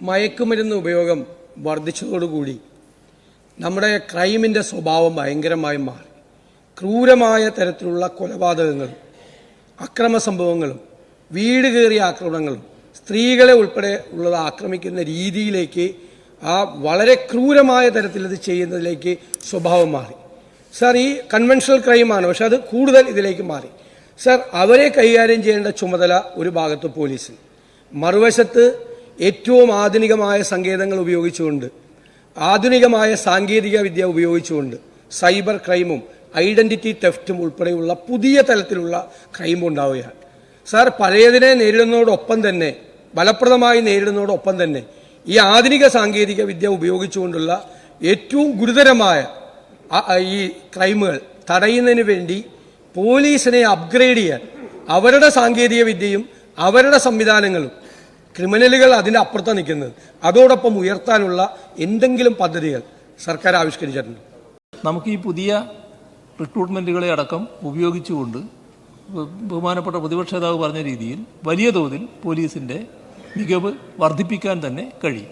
മയക്കുമരുന്ന് ഉപയോഗം വർദ്ധിച്ചതോടുകൂടി നമ്മുടെ ക്രൈമിൻ്റെ സ്വഭാവം ഭയങ്കരമായി മാറി. ക്രൂരമായ തരത്തിലുള്ള കൊലപാതകങ്ങളും അക്രമ സംഭവങ്ങളും വീട് കയറിയ ആക്രമണങ്ങളും സ്ത്രീകളെ ഉൾപ്പെടെ ഉള്ളത് ആക്രമിക്കുന്ന രീതിയിലേക്ക് വളരെ ക്രൂരമായ തരത്തിൽ ഇത് ചെയ്യുന്നതിലേക്ക് സ്വഭാവം മാറി. സാർ, ഈ കൺവെൻഷണൽ ക്രൈമാണ്, പക്ഷെ അത് കൂടുതൽ ഇതിലേക്ക് മാറി. സാർ, അവരെ കൈകാര്യം ചെയ്യേണ്ട ചുമതല ഒരു ഭാഗത്ത് പോലീസിന്, മറുവശത്ത് ഏറ്റവും ആധുനികമായ സങ്കേതങ്ങൾ ഉപയോഗിച്ചുകൊണ്ട് ആധുനികമായ സാങ്കേതിക വിദ്യ ഉപയോഗിച്ചുകൊണ്ട് സൈബർ ക്രൈമും ഐഡന്റിറ്റി തെഫ്റ്റും ഉൾപ്പെടെയുള്ള പുതിയ തലത്തിലുള്ള ക്രൈമും ഉണ്ടാവുകയാണ്. സാർ, പഴയതിനെ നേരിടുന്നതോടൊപ്പം തന്നെ ഫലപ്രദമായി നേരിടുന്നതോടൊപ്പം തന്നെ ഈ ആധുനിക സാങ്കേതിക വിദ്യ ഉപയോഗിച്ചുകൊണ്ടുള്ള ഏറ്റവും ഗുരുതരമായ ഈ ക്രൈമുകൾ തടയുന്നതിന് വേണ്ടി പോലീസിനെ അപ്ഗ്രേഡ് ചെയ്യാൻ അവരുടെ സാങ്കേതിക വിദ്യയും അവരുടെ സംവിധാനങ്ങളും ക്രിമിനലുകൾ അതിൻ്റെ അപ്പുറത്താണ് നിൽക്കുന്നത്, അതോടൊപ്പം ഉയർത്താനുള്ള എന്തെങ്കിലും പദ്ധതികൾ സർക്കാർ ആവിഷ്കരിച്ചിട്ടുണ്ട്. നമുക്ക് ഈ പുതിയ റിക്രൂട്ട്മെൻറ്റുകളെ അടക്കം ഉപയോഗിച്ചുകൊണ്ട് ബഹുമാനപ്പെട്ട പ്രതിപക്ഷ നേതാവ് പറഞ്ഞ രീതിയിൽ വലിയ തോതിൽ പോലീസിൻ്റെ മികവ് വർദ്ധിപ്പിക്കാൻ തന്നെ കഴിയും.